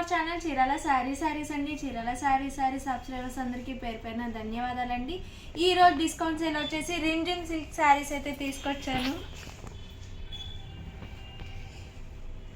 Our channel Chirala saris అండి. Chirala saris subscribers అందరికీ పేరు పేరున ధన్యవాదాలండి. ఈరోజు డిస్కౌంట్ సేల్ వచ్చేసి రింజిమ్ సిల్క్ శారీస్ అయితే తీసుకొచ్చాను.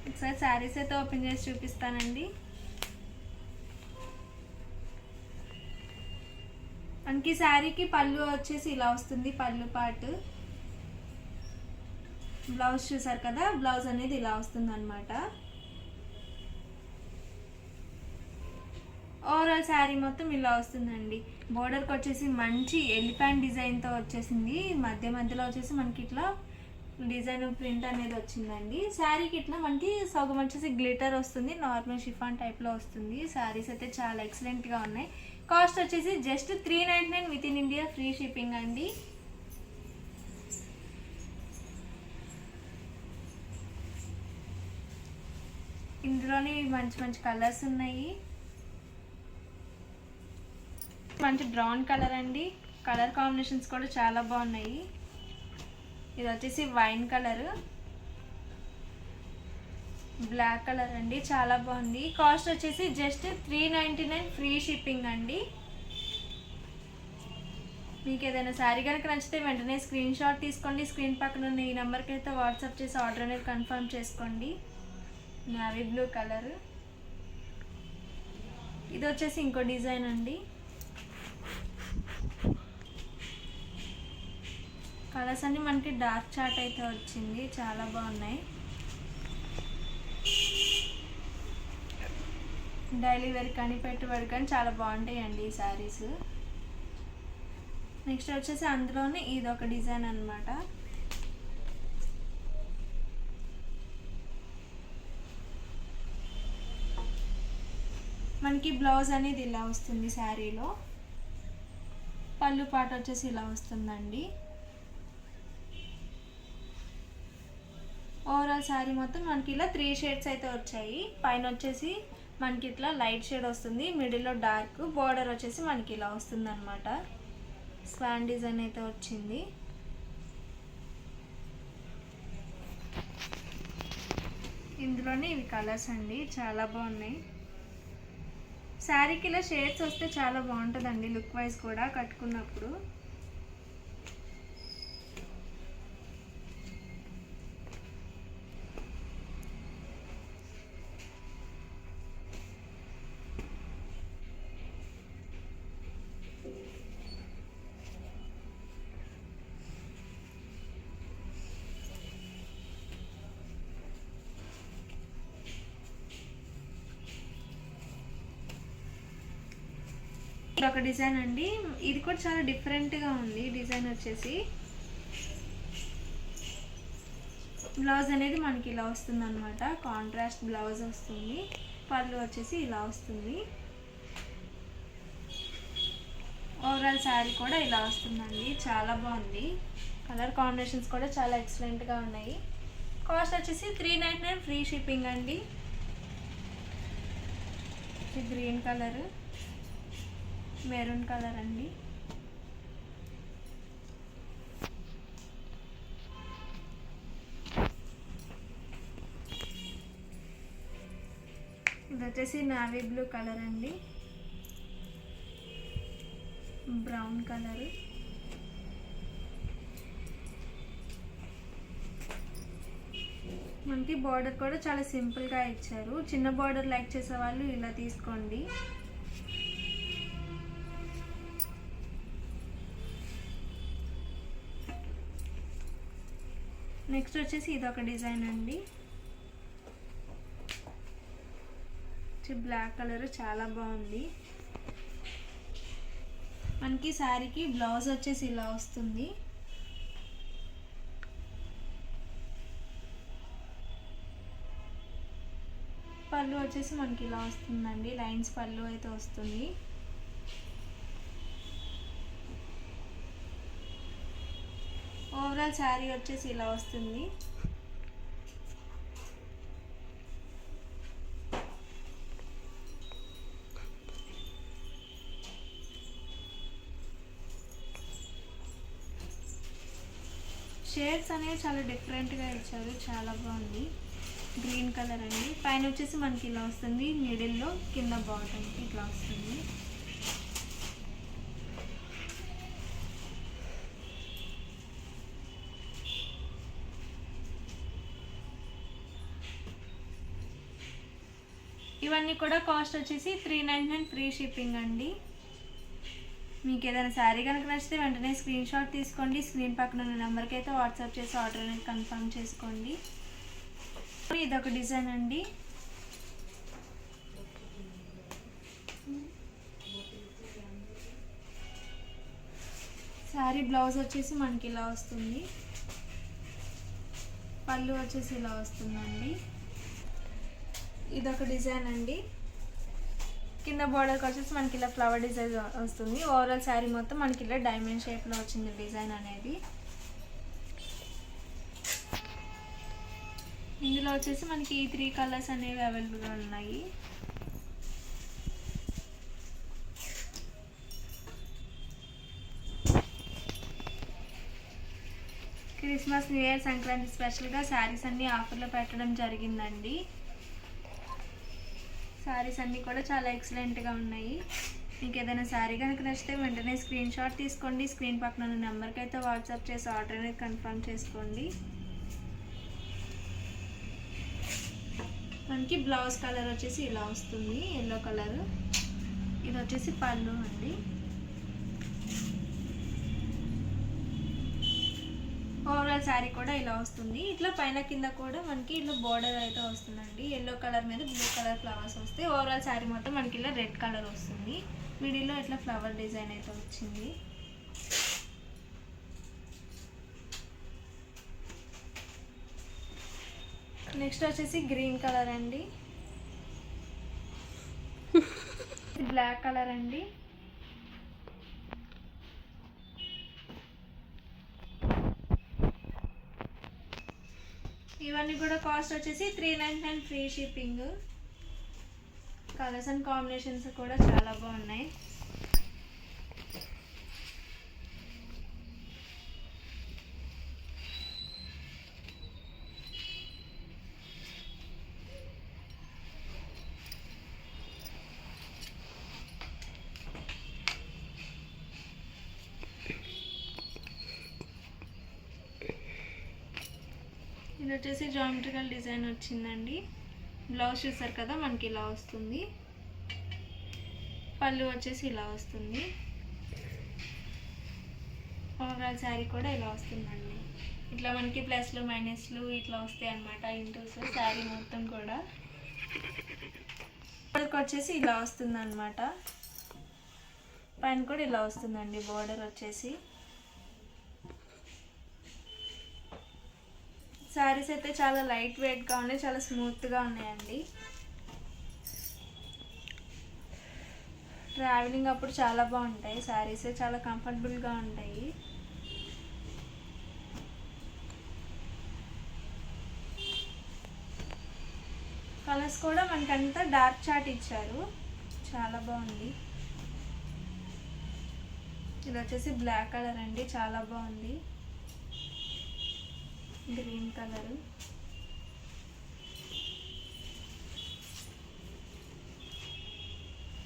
ఒకసారి శారీస్ అయితే ఓపెన్ చేసి చూపిస్తానండి. మనకి శారీకి పళ్ళు వచ్చేసి ఇలా వస్తుంది. పళ్ళు పార్ట్, బ్లౌజ్ చూసారు కదా, బ్లౌజ్ అనేది ఇలా వస్తుంది అన్నమాట. ఓవరాల్ శారీ మొత్తం ఇలా వస్తుందండి. బోర్డర్కి వచ్చేసి మంచి ఎలిఫెంట్ డిజైన్తో వచ్చేసింది. మధ్యలో వచ్చేసి మనకి ఇట్లా డిజైన్ ప్రింట్ అనేది వచ్చిందండి. శారీకి ఇట్లా మనకి సగం వచ్చేసి గ్లిటర్ వస్తుంది. నార్మల్ షిఫాన్ టైప్లో వస్తుంది. శారీస్ అయితే చాలా ఎక్సలెంట్గా ఉన్నాయి. కాస్ట్ వచ్చేసి just 399 with in India, free shipping అండి. ఇందులోని మంచి మంచి కలర్స్ ఉన్నాయి. మంచి బ్రౌన్ కలర్ అండి. కలర్ కాంబినేషన్స్ కూడా చాలా బాగున్నాయి. ఇది వచ్చేసి వైన్ కలర్, బ్లాక్ కలర్ అండి, చాలా బాగుంది. కాస్ట్ వచ్చేసి జస్ట్ 399 ఫ్రీ షిప్పింగ్ అండి. మీకు ఏదైనా శారీ కనుక నచ్చితే వెంటనే స్క్రీన్ షాట్ తీసుకోండి. స్క్రీన్ పక్కన ఉన్న ఈ నెంబర్కి అయితే వాట్సాప్ చేసి ఆర్డర్ అనేది కన్ఫర్మ్ చేసుకోండి. నావీ బ్లూ కలర్, ఇది వచ్చేసి ఇంకో డిజైన్ అండి. కలర్స్ అన్ని మనకి డార్క్ చాట్ అయితే వచ్చింది, చాలా బాగున్నాయి. డైలీ వేర్ కానీ పెట్టుబడి కానీ చాలా బాగుంటాయండి ఈ శారీస్. నెక్స్ట్ వచ్చేసి అందులోనే ఇది ఒక డిజైన్ అన్నమాట. మనకి బ్లౌజ్ అనేది ఇలా వస్తుంది. శారీలో పళ్ళు పాట వచ్చేసి ఇలా వస్తుందండి. ఓవరాల్ శారీ మొత్తం మనకి ఇలా 3 షేడ్స్ అయితే వచ్చాయి. పైన వచ్చేసి మనకి ఇట్లా లైట్ షేడ్ వస్తుంది, మిడిల్లో డార్క్, బోర్డర్ వచ్చేసి మనకి ఇలా వస్తుంది అనమాట. స్వాన్ డిజైన్ అయితే వచ్చింది. ఇందులోనే ఇవి కలర్స్ అండి, చాలా బాగున్నాయి. శారీకి ఇలా షేడ్స్ వస్తే చాలా బాగుంటుందండి లుక్ వైజ్ కూడా కట్టుకున్నప్పుడు. ఒక డిజైన్ అండి, ఇది కూడా చాలా డిఫరెంట్గా ఉంది. డిజైన్ వచ్చేసి బ్లౌజ్ అనేది మనకి ఇలా వస్తుంది అనమాట. కాంట్రాస్ట్ బ్లౌజ్ వస్తుంది. పళ్ళు వచ్చేసి ఇలా వస్తుంది. ఓవరాల్ శారీ కూడా ఇలా వస్తుందండి, చాలా బాగుంది. కలర్ కాంబినేషన్స్ కూడా చాలా ఎక్సలెంట్గా ఉన్నాయి. కాస్ట్ వచ్చేసి 399 ఫ్రీ షిప్పింగ్ అండి. గ్రీన్ కలర్, మెరూన్ కలర్ అండి. ఇది వచ్చేసి నావీ బ్లూ కలర్ అండి, బ్రౌన్ కలర్, మనకి బార్డర్ కూడా చాలా సింపుల్గా ఇచ్చారు. చిన్న బార్డర్ లైక్ చేసే వాళ్ళు ఇలా తీసుకోండి. నెక్స్ట్ వచ్చేసి ఇది ఒక డిజైన్ అండి, బ్లాక్ కలర్, చాలా బాగుంది. మనకి శారీకి బ్లౌజ్ వచ్చేసి ఇలా వస్తుంది. పళ్ళు వచ్చేసి మనకి ఇలా వస్తుందండి, లైన్స్ పళ్ళు అయితే వస్తుంది. ఓవరాల్ శారీ వచ్చేసి ఇలా వస్తుంది. షేడ్స్ అనేవి చాలా డిఫరెంట్గా ఇచ్చారు, చాలా బాగుంది. గ్రీన్ కలర్ అండి. పైన వచ్చేసి మనకి ఇలా వస్తుంది, మిడిల్లో కింద బాటమ్ ఇట్లా వస్తుంది. ఇవన్నీ కూడా కాస్ట్ వచ్చేసి 399 ఫ్రీ షిప్పింగ్ అండి. మీకు ఏదైనా శారీ కనుక నచ్చితే వెంటనే స్క్రీన్ షాట్ తీసుకోండి. స్క్రీన్ పక్కన ఉన్న నెంబర్కి అయితే వాట్సాప్ చేసి ఆర్డర్ అనేది కన్ఫర్మ్ చేసుకోండి. ఇదొక డిజైన్ అండి. శారీ బ్లౌజ్ వచ్చేసి మనకి ఇలా వస్తుంది, పళ్ళు వచ్చేసి ఇలా వస్తుందండి. ఇదొక డిజైన్ అండి. కింద బోర్డర్కి వచ్చేసి మనకి ఇలా ఫ్లవర్ డిజైన్ వస్తుంది. ఓవరాల్ శారీ మొత్తం మనకి ఇలా డైమండ్ షేప్లో వచ్చింది డిజైన్ అనేది. ఇందులో వచ్చేసి మనకి 3 కలర్స్ అనేవి అవైలబుల్గా ఉన్నాయి. క్రిస్మస్, న్యూ ఇయర్, సంక్రాంతి స్పెషల్గా శారీస్ అన్నీ ఆఫర్లో పెట్టడం జరిగిందండి. శారీస్ అన్నీ కూడా చాలా ఎక్సలెంట్గా ఉన్నాయి. మీకు ఏదైనా శారీ కనుక నచ్చితే వెంటనే స్క్రీన్ షాట్ తీసుకోండి. స్క్రీన్ పక్కన ఉన్న నెంబర్కి అయితే వాట్సాప్ చేసి ఆర్డర్ అనేది కన్ఫర్మ్ చేసుకోండి. మనకి బ్లౌజ్ కలర్ వచ్చేసి ఇలా వస్తుంది, ఎల్లో కలర్. ఇది వచ్చేసి పళ్ళు అండి. ఓవరాల్ శారీ కూడా ఇలా వస్తుంది. ఇట్లా పైన కింద కూడా మనకి ఇట్లా బోర్డర్ అయితే వస్తుందండి. ఎల్లో కలర్ మీద బ్లూ కలర్ ఫ్లవర్స్ వస్తాయి. ఓవరాల్ శారీ మొత్తం మనకి ఇలా రెడ్ కలర్ వస్తుంది. మిడిల్లో ఇట్లా ఫ్లవర్ డిజైన్ అయితే వచ్చింది. నెక్స్ట్ వచ్చేసి గ్రీన్ కలర్ అండి. బ్లాక్ కలర్ అండి. ఇవన్నీ కూడా కాస్ట్ వచ్చేసి 399 free shipping. Colours and combinations కూడా చాలా బాగున్నాయి. ఇది వచ్చేసి జామెట్రికల్ డిజైన్ వచ్చిందండి. బ్లౌజ్ చూసారు కదా మనకి ఇలా వస్తుంది. పళ్ళు వచ్చేసి ఇలా వస్తుంది. ఓవరాల్ శారీ కూడా ఇలా వస్తుందండి. ఇట్లా మనకి ప్లస్లు మైనస్లు ఇట్లా వస్తాయి అన్నమాట. ఇంటూస్ శారీ మొత్తం కూడా బోర్డర్కి వచ్చేసి ఇలా వస్తుంది అన్నమాట. పైన కూడా ఇలా వస్తుందండి బోర్డర్ వచ్చేసి. శారీస్ అయితే చాలా లైట్ వెయిట్గా ఉన్నాయి, చాలా స్మూత్గా ఉన్నాయండి. ట్రావెలింగ్ అప్పుడు చాలా బాగుంటాయి శారీస్, చాలా కంఫర్టబుల్గా ఉంటాయి. కలర్స్ కూడా మనకంతా డార్క్ చాట్ ఇచ్చారు, చాలా బాగుంది. ఇది వచ్చేసి బ్లాక్ కలర్ అండి, చాలా బాగుంది. Green colour.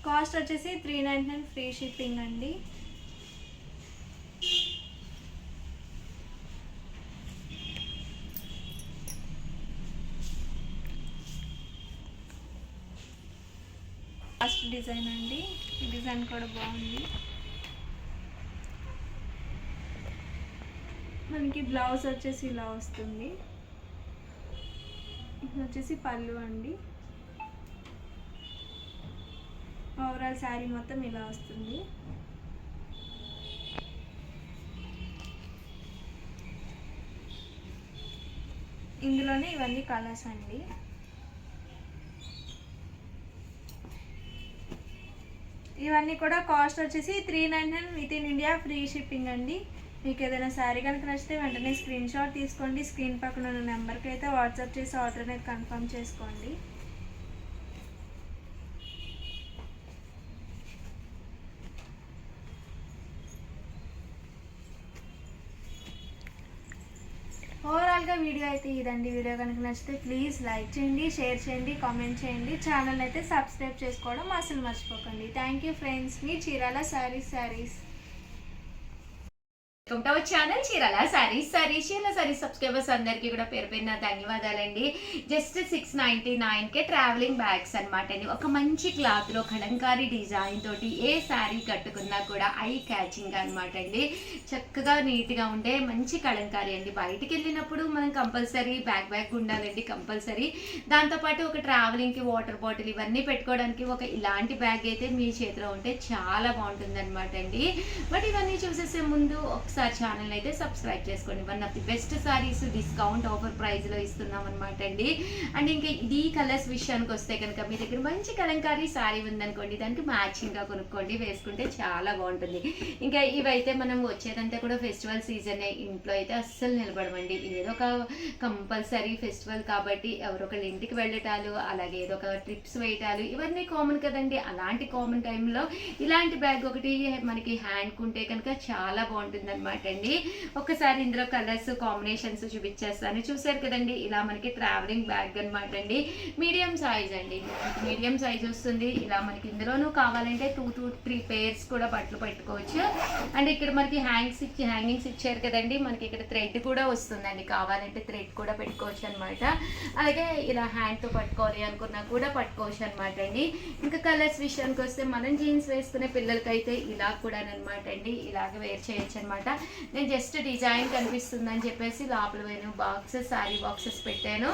కాస్ట్ వచ్చేసి 399 ఫ్రీ షిప్పింగ్ అండి. లాస్ట్ డిజైన్ అండి. ఈ డిజైన్ కూడా బాగుంది. మనకి బ్లౌజ్ వచ్చేసి ఇలా వస్తుంది. ఇది వచ్చేసి పళ్ళు అండి. ఓవరాల్ శారీ మొత్తం ఇలా వస్తుంది. ఇందులోనే ఇవన్నీ కలర్స్ అండి. ఇవన్నీ కూడా కాస్ట్ వచ్చేసి 399 with in India free shipping అండి. మీకు ఏదైనా శారీ కనుక నచ్చితే వెంటనే స్క్రీన్ షాట్ తీసుకోండి. స్క్రీన్ పక్కన ఉన్న నెంబర్కి అయితే వాట్సాప్ చేసి ఆర్డర్ అనేది కన్ఫర్మ్ చేసుకోండి. ఓవరాల్ ఓవరాల్గా వీడియో అయితే ఇదండి. వీడియో కనుక నచ్చితే ప్లీజ్ లైక్ చేయండి, షేర్ చేయండి, కామెంట్ చేయండి. ఛానల్ అయితే సబ్స్క్రైబ్ చేసుకోవడం అసలు మర్చిపోకండి. Thank you friends. Me Chirala saris. Welcome to our channel Chirala saris. Chirala saris subscribers అందరికీ కూడా పేరు పేరున ధన్యవాదాలండి. జస్ట్ 699కే ట్రావెలింగ్ బ్యాగ్స్ అనమాట అండి. ఒక మంచి క్లాత్లో కలంకారీ డిజైన్ తోటి ఏ శారీ కట్టుకున్నా కూడా ఐ క్యాచింగ్ అనమాట అండి. చక్కగా నీట్గా ఉండే మంచి కలంకారీ అండి. బయటికి వెళ్ళినప్పుడు మనం కంపల్సరీ బ్యాగ్ ఉండాలండి, కంపల్సరీ. దాంతోపాటు ఒక ట్రావెలింగ్కి వాటర్ బాటిల్ ఇవన్నీ పెట్టుకోవడానికి ఒక ఇలాంటి బ్యాగ్ అయితే మీ చేతిలో ఉంటే చాలా బాగుంటుంది అనమాట అండి. బట్ ఇవన్నీ చూసేసే ముందు ఒకసారి ఛానల్ అయితే సబ్స్క్రైబ్ చేసుకోండి. One of the best saris discount offer price లో ఇస్తున్నాం అనమాట అండి. అండ్ ఇంకా ఇది కలర్స్ విషయానికి వస్తే కనుక మీ దగ్గర మంచి కలంకారీ సారీ ఉందనుకోండి, దానికి మ్యాచింగ్ గా కొనుక్కోండి, వేసుకుంటే చాలా బాగుంటుంది. ఇంకా ఇవైతే మనం వచ్చేదంతా కూడా ఫెస్టివల్ సీజన్, ఇంట్లో అయితే అస్సలు నిలబడమండి. ఏదో ఒక కంపల్సరీ ఫెస్టివల్ కాబట్టి ఎవరొకళ్ళ ఇంటికి వెళ్ళటాలు, అలాగే ఏదో ఒక ట్రిప్స్ వేయటాలు ఇవన్నీ కామన్ కదండి. అలాంటి కామన్ టైంలో ఇలాంటి బ్యాగ్ ఒకటి మనకి హ్యాండ్ కుంటే కనుక చాలా బాగుంటుంది అనమాట అండి. ఒక్కసారి ఇందులో కలర్స్ కాంబినేషన్స్ చూపించేస్తాను. చూసారు కదండి, ఇలా మనకి ట్రావెలింగ్ బ్యాగ్ అనమాట అండి. మీడియం సైజ్ అండి, మీడియం సైజ్ వస్తుంది. ఇలా మనకి ఇందులోనూ కావాలంటే 2 to 3 పేర్స్ కూడా బట్టలు పెట్టుకోవచ్చు. అండ్ ఇక్కడ మనకి హ్యాంగింగ్స్ ఇచ్చారు కదండి, మనకి ఇక్కడ థ్రెడ్ కూడా వస్తుందండి. కావాలంటే థ్రెడ్ కూడా పెట్టుకోవచ్చు అనమాట. అలాగే ఇలా హ్యాండ్తో పట్టుకోవాలి అనుకున్నా కూడా పట్టుకోవచ్చు అనమాట అండి. ఇంకా కలర్స్ విషయానికి వస్తే మనం జీన్స్ వేసుకునే పిల్లలకైతే ఇలా కూడా అనమాట అండి, ఇలాగ వేర్ చేయొచ్చు అనమాట. నేను జస్ట్ డిజైన్ కనిపిస్తుందని చెప్పేసి లోపల పోయిన బాక్సెస్, శారీ బాక్సెస్ పెట్టాను.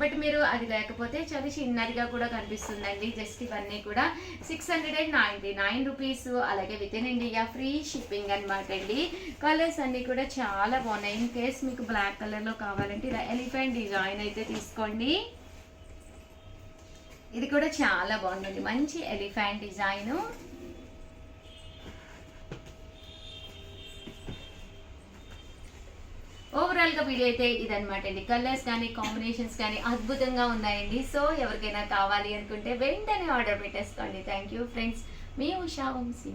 బట్ మీరు అది లేకపోతే చాలా చిన్నదిగా కూడా కనిపిస్తుందండి. జస్ట్ ఇవన్నీ కూడా 699 రూపీస్. అలాగే with in India free shipping అనమాట అండి. కలర్స్ అన్నీ కూడా చాలా బాగున్నాయి. ఇన్ కేస్ మీకు బ్లాక్ కలర్లో కావాలంటే ఇలా ఎలిఫెంట్ డిజైన్ అయితే తీసుకోండి. ఇది కూడా చాలా బాగుందండి, మంచి ఎలిఫెంట్ డిజైన్. ఓవరాల్గా వీడియో అయితే ఇదనమాట అండి. కలర్స్ కానీ కాంబినేషన్స్ కానీ అద్భుతంగా ఉన్నాయండి. సో ఎవరికైనా కావాలి అనుకుంటే వెంటనే ఆర్డర్ పెట్టేసుకోండి. Thank you friends. మీ ఉషా వంశీ.